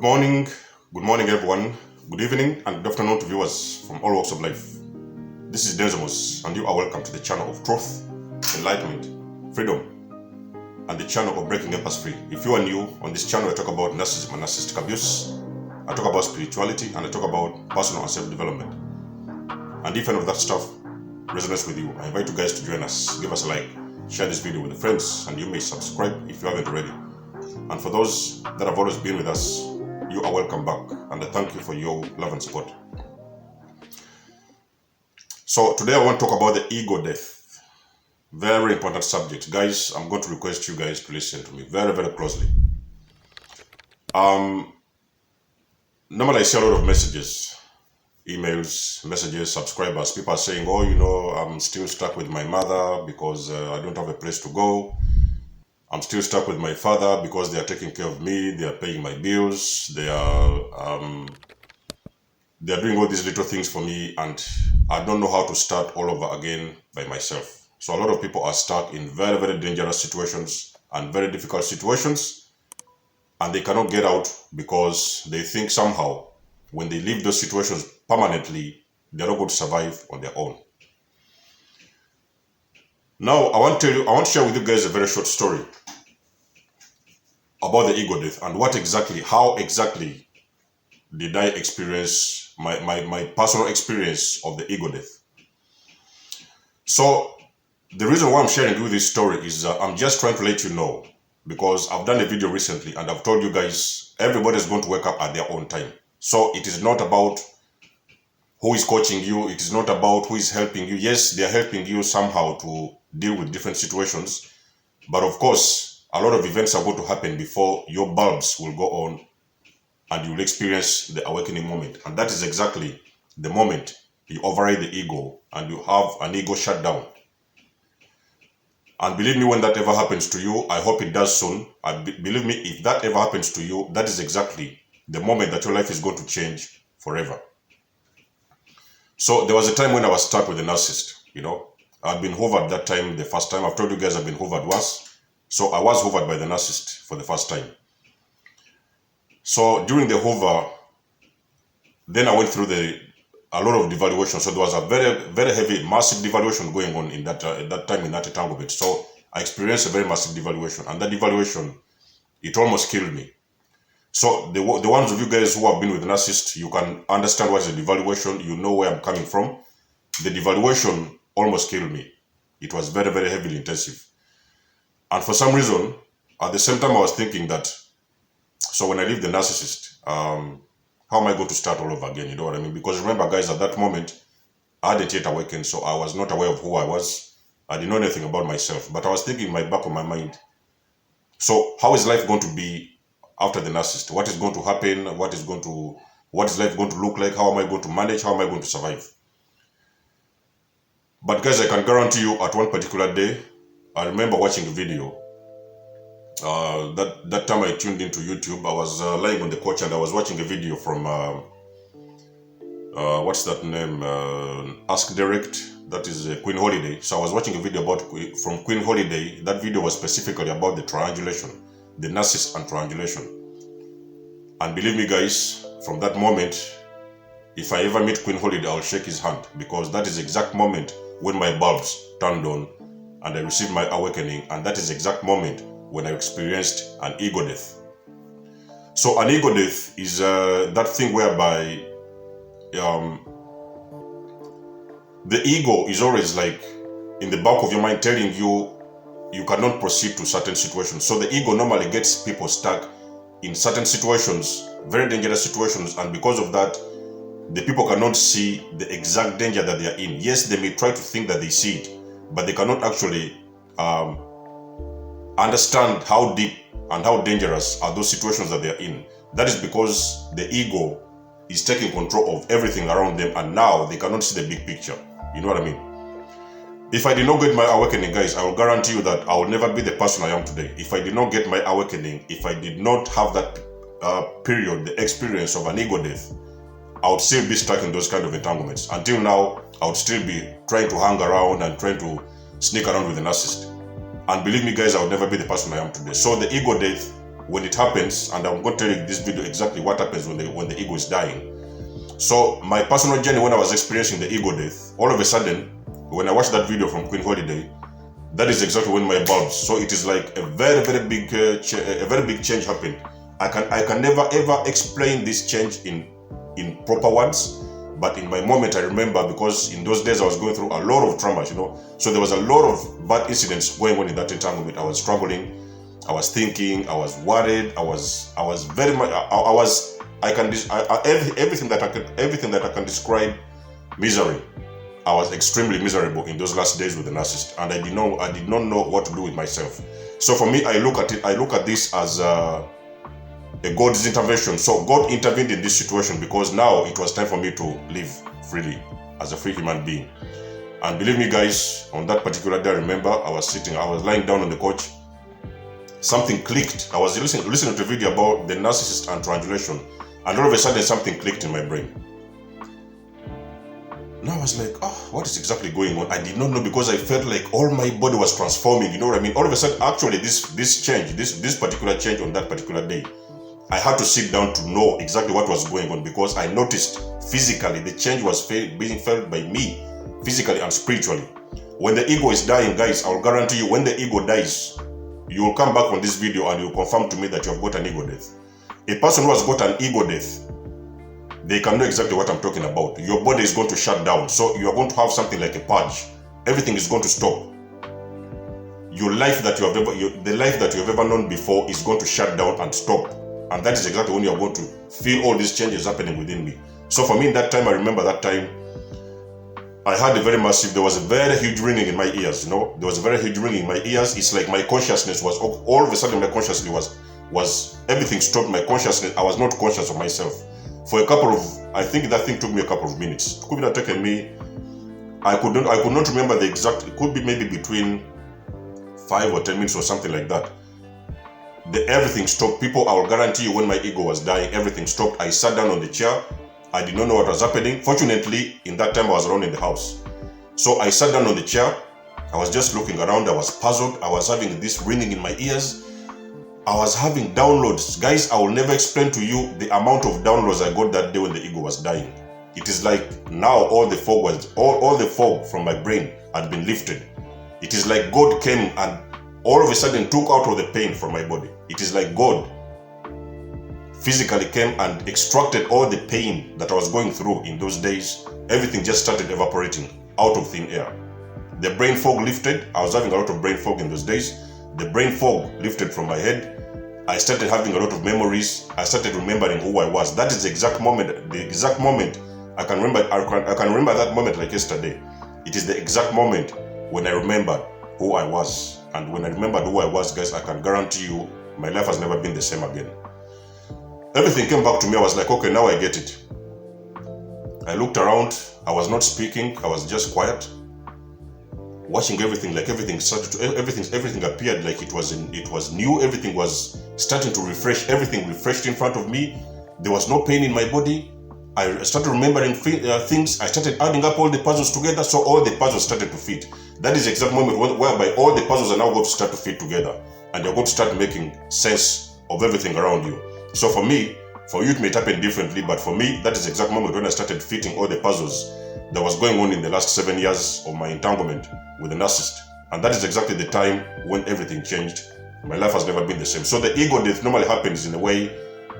Good morning everyone, good evening and good afternoon to viewers from all walks of life. This is Denzimus and you are welcome to the channel of truth, enlightenment, freedom, and the channel of breaking empaths free. If you are new on this channel, I talk about narcissism and narcissistic abuse, I talk about spirituality, and I talk about personal and self-development. And if any of that stuff resonates with you, I invite you guys to join us. Give us a like, share this video with your friends, and you may subscribe if you haven't already. And for those that have always been with us, you are welcome back, and I thank you for your love and support. So today I want to talk about the ego death. Very important subject. Guys, I'm going to request you guys to listen to me very, very closely. Normally I see a lot of messages, emails, messages, subscribers. People are saying, oh, you know, I'm still stuck with my mother because I don't have a place to go. I'm still stuck with my father because they are taking care of me, they are paying my bills, they are doing all these little things for me, and I don't know how to start all over again by myself. So a lot of people are stuck in very, very dangerous situations and very difficult situations, and they cannot get out because they think somehow when they leave those situations permanently, they're not going to survive on their own. Now, I want to share with you guys a very short story about the ego death and how exactly did I experience my personal experience of the ego death. So the reason why I'm sharing with you this story is I'm just trying to let you know, because I've done a video recently and I've told you guys everybody's going to wake up at their own time. So it is not about who is coaching you, it is not about who is helping you. Yes, they are helping you somehow to deal with different situations, but of course a lot of events are going to happen before your bulbs will go on and you'll experience the awakening moment. And that is exactly the moment you override the ego and you have an ego shutdown. And believe me, when that ever happens to you, I hope it does soon. Believe me, if that ever happens to you, that is exactly the moment that your life is going to change forever. So there was a time when I was stuck with a narcissist, you know. I'd been hovered that time, the first time. I've told you guys I've been hovered once. So I was hovered by the narcissist for the first time. So during the hover, then I went through a lot of devaluation. So there was a very, very heavy, massive devaluation going on in that time in that entanglement. So I experienced a very massive devaluation, and that devaluation, it almost killed me. So the ones of you guys who have been with the narcissist, you can understand what is a devaluation. You know where I'm coming from. The devaluation almost killed me. It was very, very heavily intensive. And for some reason, at the same time, I was thinking that, so when I leave the narcissist, how am I going to start all over again? You know what I mean? Because remember, guys, at that moment, I hadn't yet awakened, so I was not aware of who I was. I didn't know anything about myself, but I was thinking in my back of my mind, so how is life going to be after the narcissist? What is going to happen? What is life going to look like? How am I going to manage? How am I going to survive? But guys, I can guarantee you, at one particular day, I remember watching a video. That time I tuned into YouTube. I was lying on the couch and I was watching a video from what's that name? Ask Direct. That is Queen Holiday. So I was watching a video from Queen Holiday. That video was specifically about the triangulation, the narcissist and triangulation. And believe me, guys, from that moment, if I ever meet Queen Holiday, I'll shake his hand, because that is the exact moment when my bulbs turned on and I received my awakening, and that is the exact moment when I experienced an ego death. So an ego death is that thing whereby the ego is always like in the back of your mind telling you you cannot proceed to certain situations. So the ego normally gets people stuck in certain situations, very dangerous situations, and because of that, the people cannot see the exact danger that they are in. Yes, they may try to think that they see it, but they cannot actually understand how deep and how dangerous are those situations that they are in. That is because the ego is taking control of everything around them, and now they cannot see the big picture. You know what I mean? If I did not get my awakening, guys, I will guarantee you that I will never be the person I am today. If I did not get my awakening, if I did not have that period, the experience of an ego death, I would still be stuck in those kind of entanglements. Until now, I would still be trying to hang around and trying to sneak around with the narcissist. And believe me, guys, I would never be the person I am today. So the ego death when it happens, and I'm going to tell you in this video exactly what happens when the ego is dying. So my personal journey when I was experiencing the ego death, all of a sudden, when I watched that video from Queen Holiday, that is exactly when my bulbs. So it is like a very big change happened. I can never ever explain this change in proper words, but in my moment I remember, because in those days I was going through a lot of traumas, you know. So there was a lot of bad incidents going on in that entanglement. I was struggling, I was thinking, I was worried, I was very much, everything that I can describe misery. I was extremely miserable in those last days with the narcissist, and I did not know what to do with myself. So for me, I look at this as a God's intervention. So God intervened in this situation, because now it was time for me to live freely as a free human being. And believe me, guys, on that particular day, I remember I was lying down on the couch. Something clicked. I was listening to a video about the narcissist and triangulation, and all of a sudden something clicked in my brain. Now I was like, what is exactly going on? I did not know, because I felt like all my body was transforming, you know what I mean? All of a sudden, actually, this particular change on that particular day, I had to sit down to know exactly what was going on, because I noticed physically the change was being felt by me, physically and spiritually. When the ego is dying, guys, I'll guarantee you, when the ego dies, you will come back on this video and you'll confirm to me that you have got an ego death. A person who has got an ego death, they can know exactly what I'm talking about. Your body is going to shut down. So you are going to have something like a purge. Everything is going to stop. Your life that you have the life that you have ever known before is going to shut down and stop. And that is exactly when you are going to feel all these changes happening within me. So for me, in that time, I remember that time, I had there was a very huge ringing in my ears, you know. There was a very huge ringing in my ears. It's like my consciousness was, all of a sudden my consciousness was everything stopped. My consciousness, I was not conscious of myself. For a couple of, I think that thing took me a couple of minutes. It could have taken me, I could not remember the exact, it could be maybe between 5 or 10 minutes or something like that. Everything stopped. People, I will guarantee you, when my ego was dying, everything stopped. I sat down on the chair. I did not know what was happening. Fortunately, in that time I was alone in the house. So I sat down on the chair. I was just looking around. I was puzzled. I was having this ringing in my ears. I was having downloads. Guys, I will never explain to you the amount of downloads I got that day when the ego was dying. It is like now all the fog from my brain had been lifted. It is like God came and all of a sudden took out all the pain from my body. It is like God physically came and extracted all the pain that I was going through in those days. Everything just started evaporating out of thin air. The brain fog lifted. I was having a lot of brain fog in those days. The brain fog lifted from my head. I started having a lot of memories. I started remembering who I was. That is the exact moment I can remember that moment like yesterday. It is the exact moment when I remembered who I was. And when I remembered who I was, guys, I can guarantee you my life has never been the same again. Everything came back to me. I was like, okay, now I get it. I looked around. I was not speaking. I was just quiet, watching everything. Like everything appeared like it was new. Everything was starting to refresh. Everything refreshed in front of me. There was no pain in my body. I started remembering things. I started adding up all the puzzles together. So all the puzzles started to fit. That is the exact moment whereby all the puzzles are now going to start to fit together, and you're going to start making sense of everything around you. So for me, for you it may happen differently, but for me, that is the exact moment when I started fitting all the puzzles that was going on in the last 7 years of my entanglement with the narcissist. And that is exactly the time when everything changed. My life has never been the same. So the ego death normally happens in a way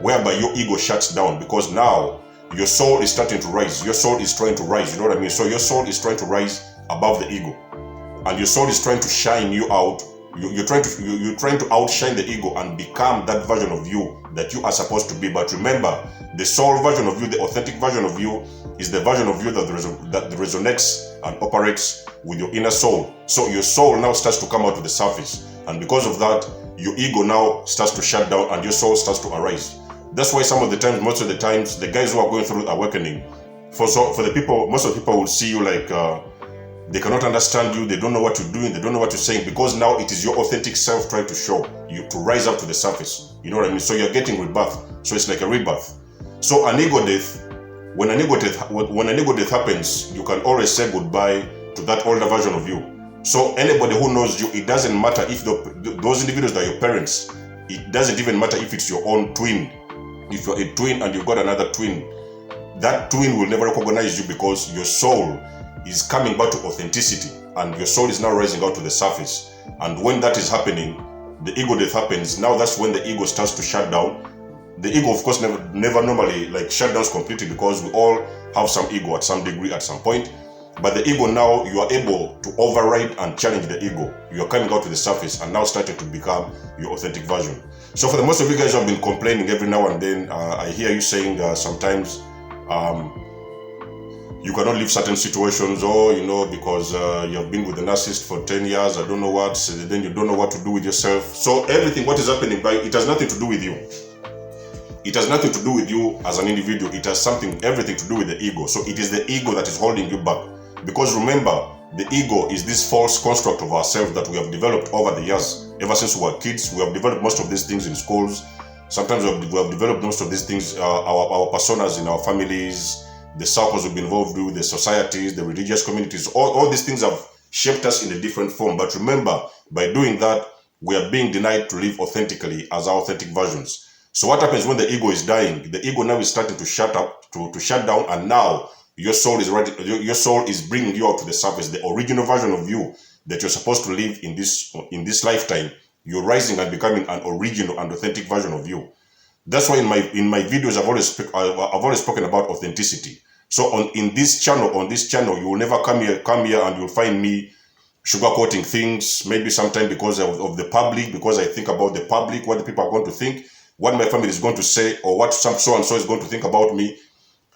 whereby your ego shuts down, because now your soul is starting to rise. Your soul is trying to rise, you know what I mean? So your soul is trying to rise above the ego, and your soul is trying to shine you out. You're trying to outshine the ego and become that version of you that you are supposed to be. But remember, the soul version of you, the authentic version of you, is the version of you that resonates and operates with your inner soul. So your soul now starts to come out to the surface, and because of that, your ego now starts to shut down and your soul starts to arise. That's why most of the times, the guys who are going through awakening, most of the people will see you like they cannot understand you. They don't know what you're doing. They don't know what you're saying, because now it is your authentic self trying to show you to rise up to the surface. You know what I mean? So you're getting rebirth. So it's like a rebirth. So an ego death, when an ego death happens, you can always say goodbye to that older version of you. So anybody who knows you, it doesn't matter if those individuals are your parents, It doesn't even matter if it's your own twin. If you're a twin and you've got another twin, that twin will never recognize you because your soul is coming back to authenticity and your soul is now rising out to the surface. And when that is happening, the ego death happens. Now that's when the ego starts to shut down. The ego, of course, never normally like shut down completely, because we all have some ego at some degree at some point. But the ego, now you are able to override and challenge the ego. You are coming out to the surface and now starting to become your authentic version. So for the most of you guys who have been complaining every now and then, I hear you saying sometimes you cannot leave certain situations, or because you have been with the narcissist for 10 years, I don't know what, then you don't know what to do with yourself. So everything, what is happening, it has nothing to do with you. It has nothing to do with you as an individual. It has everything to do with the ego. So it is the ego that is holding you back. Because remember, the ego is this false construct of ourselves that we have developed over the years. Ever since we were kids, we have developed most of these things in schools. Sometimes we have developed most of these things, our personas in our families, the circles we've been involved with, the societies, the religious communities. All these things have shaped us in a different form. But remember, by doing that, we are being denied to live authentically as our authentic versions. So what happens when the ego is dying? The ego now is starting to shut up, to shut down, and now your soul is ready. Your soul is bringing you out to the surface, the original version of you that you're supposed to live in this lifetime. You're rising and becoming an original and authentic version of you. That's why in my videos I've always spoken about authenticity. So in this channel, you will never come here and you'll find me sugarcoating things. Maybe sometime because of the public, because I think about the public, what the people are going to think, what my family is going to say, or what some so and so is going to think about me.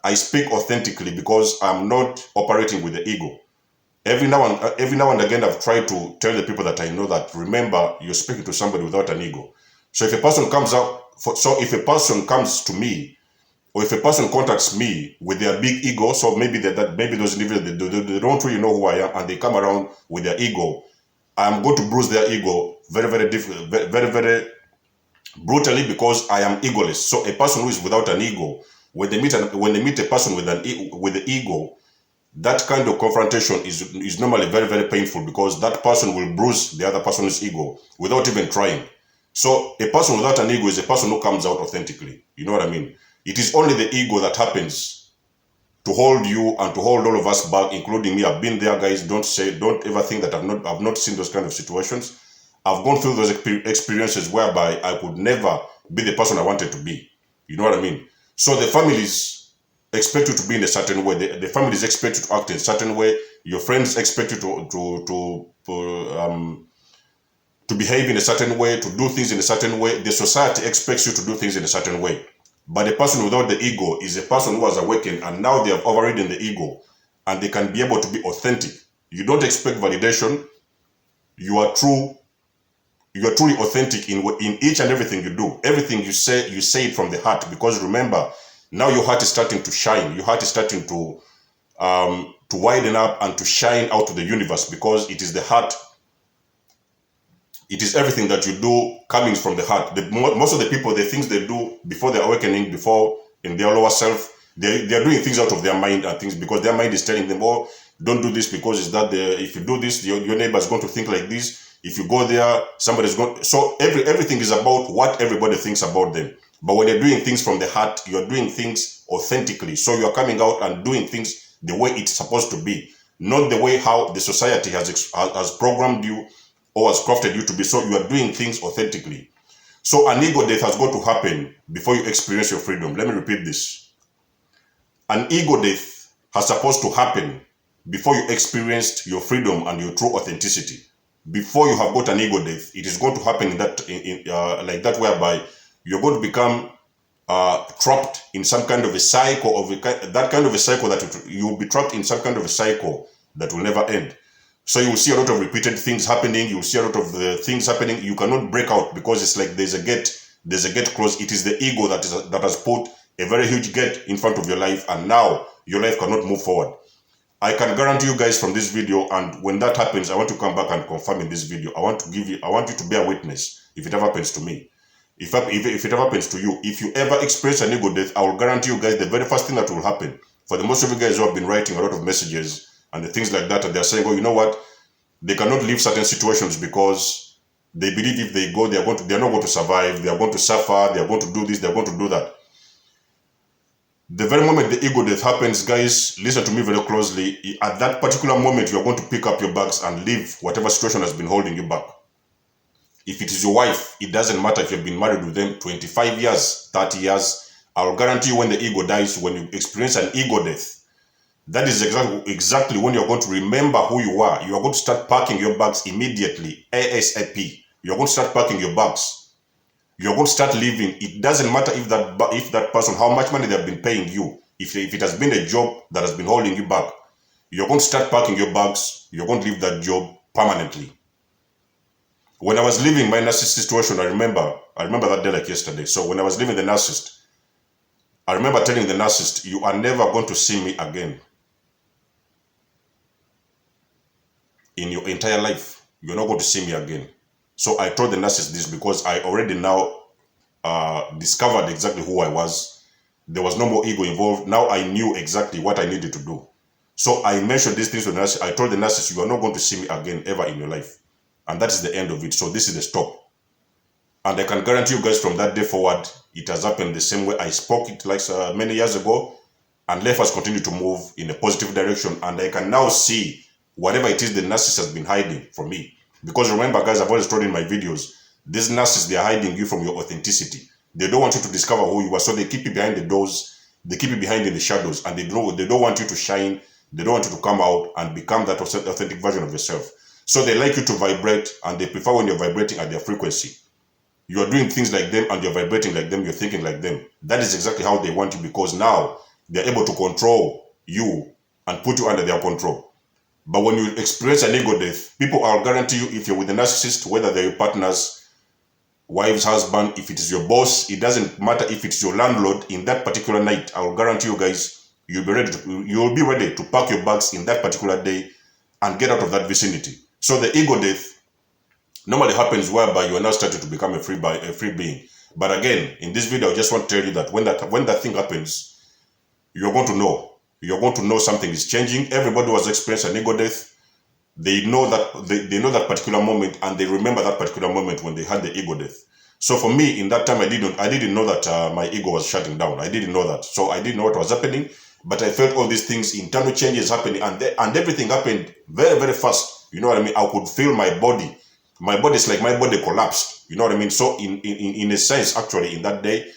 I speak authentically because I'm not operating with the ego. Every now and again, I've tried to tell the people that I know that, remember, you're speaking to somebody without an ego. So if a person if a person comes to me, or if a person contacts me with their big ego, so maybe those individuals, they don't really know who I am, and they come around with their ego, I'm going to bruise their ego very, very very brutally, because I am egoless. So a person who is without an ego, when they meet a person with the ego, that kind of confrontation is normally very, very painful, because that person will bruise the other person's ego without even trying. So a person without an ego is a person who comes out authentically. You know what I mean? It is only the ego that happens to hold you and to hold all of us back, including me. I've been there, guys. Don't ever think that I've not seen those kind of situations. I've gone through those experiences whereby I could never be the person I wanted to be. You know what I mean? So the families expect you to be in a certain way. The families expect you to act in a certain way. Your friends expect you to behave in a certain way, to do things in a certain way. The society expects you to do things in a certain way. But a person without the ego is a person who has awakened, and now they have overridden the ego, and they can be able to be authentic. You don't expect validation. You are truly authentic in each and everything you do. Everything you say it from the heart, because remember, now your heart is starting to shine. Your heart is starting to widen up and to shine out to the universe, because it is the heart. It is everything that you do coming from the heart. Most of the people, the things they do before their awakening, before in their lower self, they are doing things out of their mind and things because their mind is telling them, oh, don't do this because if you do this, your neighbor is going to think like this. If you go there, somebody's going. So everything is about what everybody thinks about them. But when you're doing things from the heart, you're doing things authentically. So you're coming out and doing things the way it's supposed to be, not the way how the society has programmed you or has crafted you to be. So you are doing things authentically. So an ego death has got to happen before you experience your freedom. Let me repeat this. An ego death has supposed to happen before you experienced your freedom and your true authenticity. Before you have got an ego death, it is going to happen like that, whereby you're going to become trapped in some kind of a cycle that you will be trapped in some kind of a cycle that will never end. So you will see a lot of repeated things happening. You will see a lot of things happening. You cannot break out because it's like there's a gate closed. It is the ego that has put a very huge gate in front of your life, and now your life cannot move forward. I can guarantee you guys from this video, and when that happens, I want to come back and confirm in this video. I want you to bear witness if it ever happens to me. If it ever happens to you, if you ever experience an ego death, I will guarantee you guys the very first thing that will happen, for the most of you guys who have been writing a lot of messages and the things like that, and they're saying, oh, you know what? They cannot leave certain situations because They believe if they go, they're not going to survive, they are going to suffer, they are going to do this, they're going to do that. The very moment the ego death happens, guys, listen to me very closely. At that particular moment, you're going to pick up your bags and leave whatever situation has been holding you back. If it is your wife, it doesn't matter if you've been married with them 25 years, 30 years. I'll guarantee you when the ego dies, when you experience an ego death, that is exactly when you're going to remember who you are. You are going to start packing your bags immediately, ASAP. You're going to start packing your bags. You're going to start living. It doesn't matter if that person, how much money they've been paying you, if it has been a job that has been holding you back, you're going to start packing your bags. You're going to leave that job permanently. When I was leaving my narcissist situation, I remember that day like yesterday. So when I was leaving the narcissist, I remember telling the narcissist, you are never going to see me again. In your entire life, you're not going to see me again. So I told the narcissist this because I already now discovered exactly who I was. There was no more ego involved. Now I knew exactly what I needed to do. So I mentioned these things to the narcissist. I told the narcissist, you are not going to see me again ever in your life. And that is the end of it. So this is the stop. And I can guarantee you guys from that day forward, it has happened the same way I spoke it like many years ago. And life has continued to move in a positive direction. And I can now see whatever it is the narcissist has been hiding from me. Because remember, guys, I've always told in my videos, these narcissists, they are hiding you from your authenticity. They don't want you to discover who you are. So they keep you behind the doors. They keep you behind in the shadows. And they don't want you to shine. They don't want you to come out and become that authentic version of yourself. So they like you to vibrate, and they prefer when you're vibrating at their frequency. You are doing things like them, and you're vibrating like them, you're thinking like them. That is exactly how they want you, because now they're able to control you and put you under their control. But when you experience an ego death, people, I'll guarantee you, if you're with a narcissist, whether they're your partners, wives, husband, if it is your boss, it doesn't matter if it's your landlord, in that particular night, I'll guarantee you guys, you'll be ready to pack your bags in that particular day and get out of that vicinity. So the ego death normally happens whereby you are now starting to become a free being. But again, in this video, I just want to tell you that when that thing happens, you're going to know. You're going to know something is changing. Everybody who has experienced an ego death, they know that they know that particular moment, and they remember that particular moment when they had the ego death. So for me, in that time, I didn't know that my ego was shutting down. I didn't know that. So I didn't know what was happening, but I felt all these things, internal changes happening, and everything happened very, very fast. You know what I mean? I could feel my body. My body is like my body collapsed. You know what I mean? So in a sense, actually, in that day,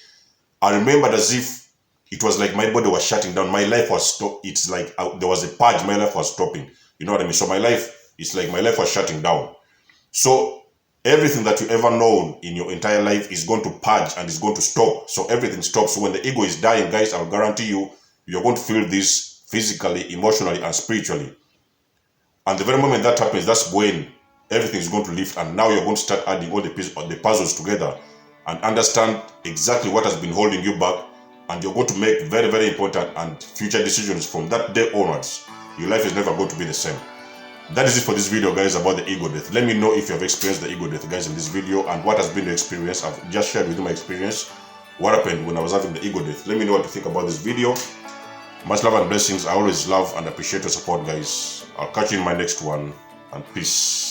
I remembered as if it was like my body was shutting down. My life was stopped. It's like there was a purge. My life was stopping. You know what I mean? So my life, it's like my life was shutting down. So everything that you ever known in your entire life is going to purge and is going to stop. So everything stops. So when the ego is dying, guys, I'll guarantee you, you're going to feel this physically, emotionally, and spiritually. And the very moment that happens, that's when everything is going to lift, and now you're going to start adding all the puzzles together and understand exactly what has been holding you back, and you're going to make very, very important and future decisions from that day onwards. Your life is never going to be the same. That is it for this video, guys, about the ego death. Let me know if you have experienced the ego death, guys, in this video, and what has been the experience. I've just shared with you my experience, what happened when I was having the ego death. Let me know what you think about this video. Much love and blessings. I always love and appreciate your support, guys. I'll catch you in my next one, and peace.